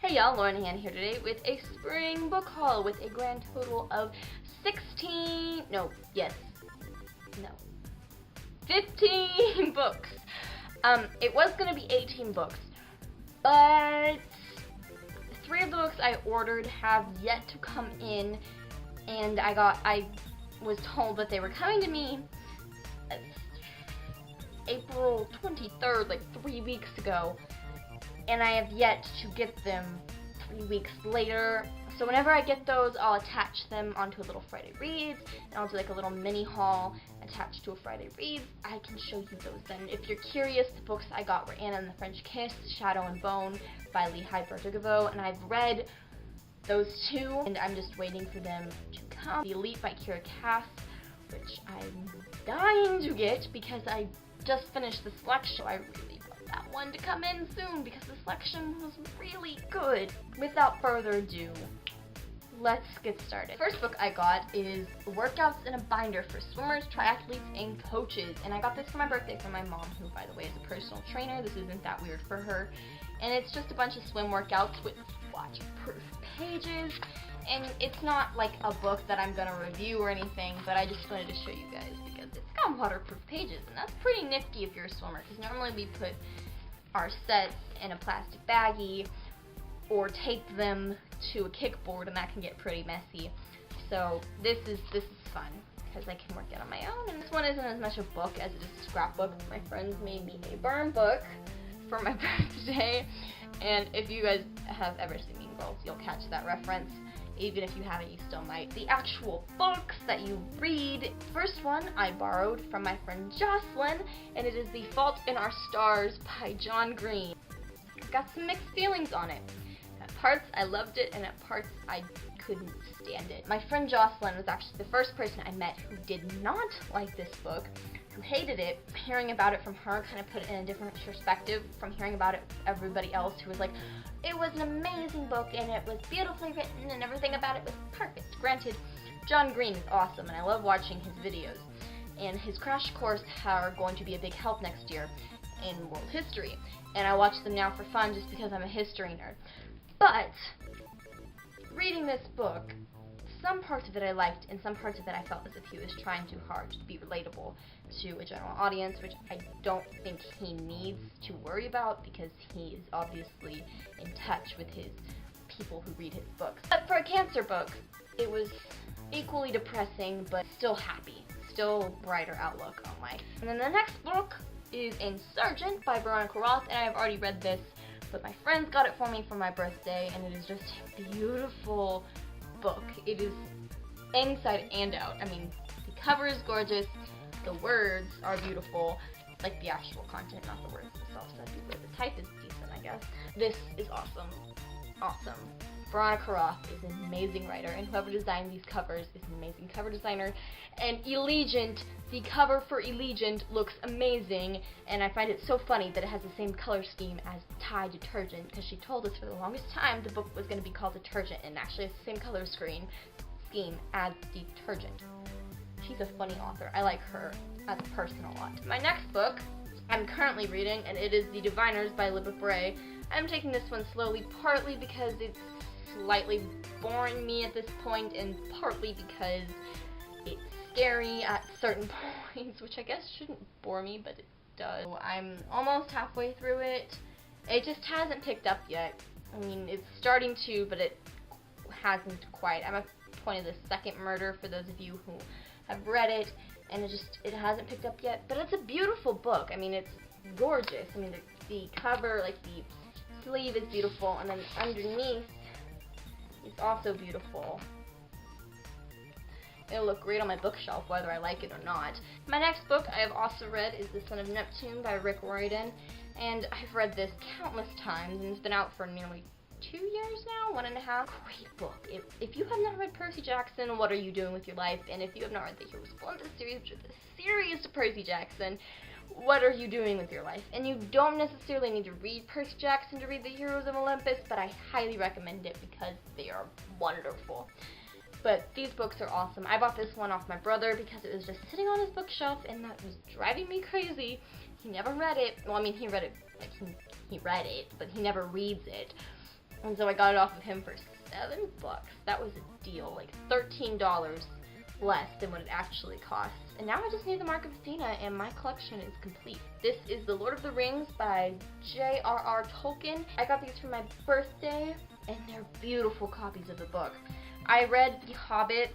Hey y'all, Lauren Han here today with a spring book haul with a grand total of 15 books. It was gonna be 18 books, but 3 of the books I ordered have yet to come in, and I was told that they were coming to me April 23rd, like 3 weeks ago, and I have yet to get them 3 weeks later. So whenever I get those, I'll attach them onto a little Friday Reads, and I'll do like a little mini haul attached to a Friday Reads. I can show you those then. If you're curious, the books I got were Anna and the French Kiss, Shadow and Bone by Leigh Bardugo, and I've read those 2, and I'm just waiting for them to come. The Elite by Kiera Cass, which I'm dying to get because I just finished the selection. I really want that one to come in soon because the selection was really good. Without further ado, let's get started. First book I got is Workouts in a Binder for Swimmers, Triathletes, and Coaches. And I got this for my birthday from my mom, who, by the way, is a personal trainer. This isn't that weird for her. And it's just a bunch of swim workouts with watch-proof pages. And it's not like a book that I'm gonna review or anything, but I just wanted to show you guys because it's got waterproof pages, and that's pretty nifty if you're a swimmer, because normally we put our sets in a plastic baggie or tape them to a kickboard, and that can get pretty messy. So this is fun because I can work it on my own, and this one isn't as much a book as it is a scrapbook. My friends made me a burn book for my birthday, and if you guys have ever seen Mean Girls, you'll catch that reference. Even if you haven't, you still might. The actual books that you read. First one I borrowed from my friend Jocelyn, and it is The Fault in Our Stars by John Green. I've got some mixed feelings on it. At parts I loved it, and at parts I couldn't stand it. My friend Jocelyn was actually the first person I met who did not like this book, who hated it. Hearing about it from her kind of put it in a different perspective from hearing about it from everybody else who was like, it was an amazing book and it was beautifully written and everything about it was perfect. Granted, John Green is awesome and I love watching his videos, and his crash course are going to be a big help next year in world history, and I watch them now for fun just because I'm a history nerd. But reading this book, some parts of it I liked, and some parts of it I felt as if he was trying too hard to be relatable to a general audience, which I don't think he needs to worry about because he is obviously in touch with his people who read his books. But for a cancer book, it was equally depressing, but still happy, still brighter outlook on life. And then the next book is Insurgent by Veronica Roth, and I've already read this, but my friends got it for me for my birthday, and it is just a beautiful book. It is inside and out. I mean, the cover is gorgeous, the words are beautiful, like the actual content, not the words themselves. The type is decent, I guess. This is awesome. Awesome. Veronica Roth is an amazing writer, and whoever designed these covers is an amazing cover designer. And Allegiant, the cover for Allegiant looks amazing, and I find it so funny that it has the same color scheme as Tide detergent, because she told us for the longest time the book was going to be called Detergent, and actually it's the same color scheme as detergent. She's a funny author. I like her as a person a lot. My next book I'm currently reading, and it is The Diviners by Libba Bray. I'm taking this one slowly, partly because it's slightly boring me at this point, and partly because it's scary at certain points, which I guess shouldn't bore me, but it does. So I'm almost halfway through it. It just hasn't picked up yet. I mean, it's starting to, but it hasn't quite. I'm at the point of the second murder for those of you who have read it, and it hasn't picked up yet, but it's a beautiful book. I mean, it's gorgeous. I mean, the cover, like the sleeve is beautiful, and then underneath it's also beautiful. It'll look great on my bookshelf whether I like it or not. My next book I have also read is The Son of Neptune by Rick Riordan, and I've read this countless times, and it's been out for nearly 2 years now, 1.5. Great book. If you have not read Percy Jackson, what are you doing with your life? And if you have not read the Heroes of Olympus series, which is the series to Percy Jackson, what are you doing with your life? And you don't necessarily need to read Percy Jackson to read the Heroes of Olympus, but I highly recommend it because they are wonderful. But these books are awesome. I bought this one off my brother because it was just sitting on his bookshelf, and that was driving me crazy. He never read it. Well, I mean, he read it, like he read it, but he never reads it. And so I got it off of him for $7. That was a deal, like $13 less than what it actually costs. And now I just need the Mark of Athena and my collection is complete. This is The Lord of the Rings by J.R.R. Tolkien. I got these for my birthday and they're beautiful copies of the book. I read The Hobbit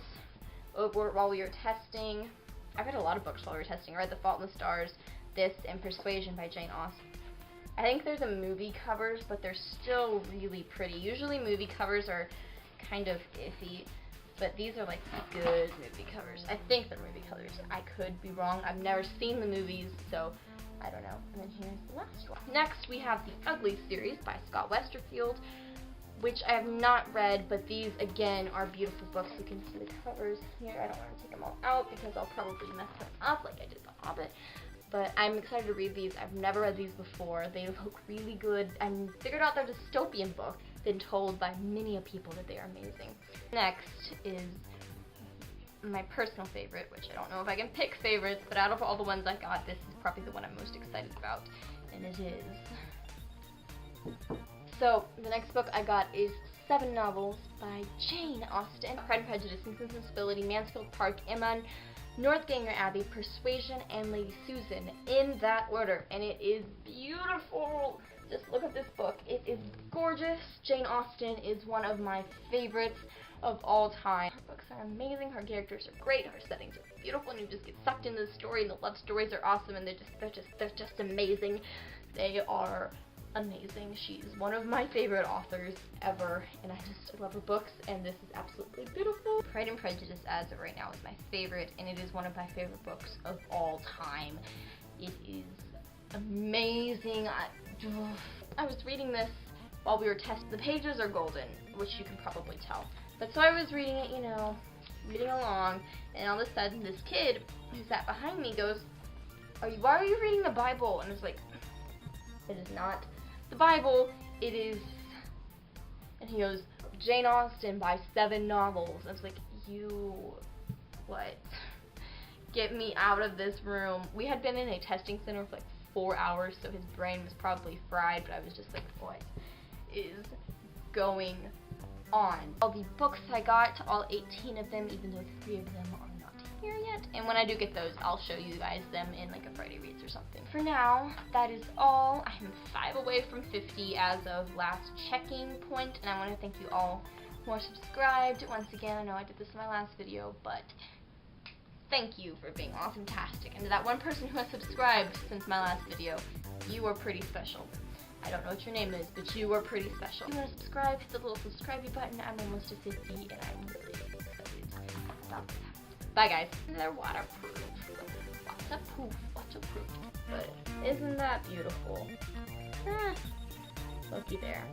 while we were testing. I read a lot of books while we were testing. I read The Fault in the Stars, this, and Persuasion by Jane Austen. I think there's a movie covers, but they're still really pretty. Usually movie covers are kind of iffy, but these are like good movie covers. I think they're movie covers. I could be wrong. I've never seen the movies, so I don't know. And then here's the last one. Next, we have the Ugly series by Scott Westerfield, which I have not read, but these, again, are beautiful books. You can see the covers here. I don't want to take them all out because I'll probably mess them up like I did The Hobbit. But I'm excited to read these. I've never read these before. They look really good. I figured out they're a dystopian book. Been told by many people that they are amazing. Next is my personal favorite, which I don't know if I can pick favorites, but out of all the ones I got, this is probably the one I'm most excited about, and it is. So, the next book I got is 7 novels by Jane Austen. Pride and Prejudice, Sense and Sensibility, Mansfield Park, Emma, Northanger Abbey, Persuasion, and Lady Susan, in that order, and it is beautiful. Just look at this book. It is gorgeous. Jane Austen is one of my favorites of all time. Her books are amazing. Her characters are great. Her settings are beautiful, and you just get sucked into the story. And the love stories are awesome, and they're just amazing. They are amazing. She's one of my favorite authors ever, and I love her books, and this is absolutely beautiful. Pride and Prejudice, as of right now, is my favorite, and it is one of my favorite books of all time. It is amazing. I was reading this while we were testing. The pages are golden, which you can probably tell. But so I was reading it, you know, reading along, and all of a sudden this kid who sat behind me goes, why are you reading the Bible? And it's like, it is not the Bible, it is, and he goes, Jane Austen by 7 novels. I was like, what? Get me out of this room. We had been in a testing center for like 4 hours, so his brain was probably fried, but I was just like, what is going on? All the books I got, all 18 of them, even though 3 of them are not here yet, and when I do get those, I'll show you guys them in like a Friday Reads or something. For now, that is all. I am 5 away from 50 as of last checking point, and I want to thank you all who are subscribed. Once again, I know I did this in my last video, but thank you for being awesome-tastic. And to that one person who has subscribed since my last video, you are pretty special. I don't know what your name is, but you are pretty special. If you want to subscribe, hit the little subscribe button. I'm almost to 50, and I'm really excited about that. Bye, guys. They're waterproof. Waterproof. But isn't that beautiful? Looky there.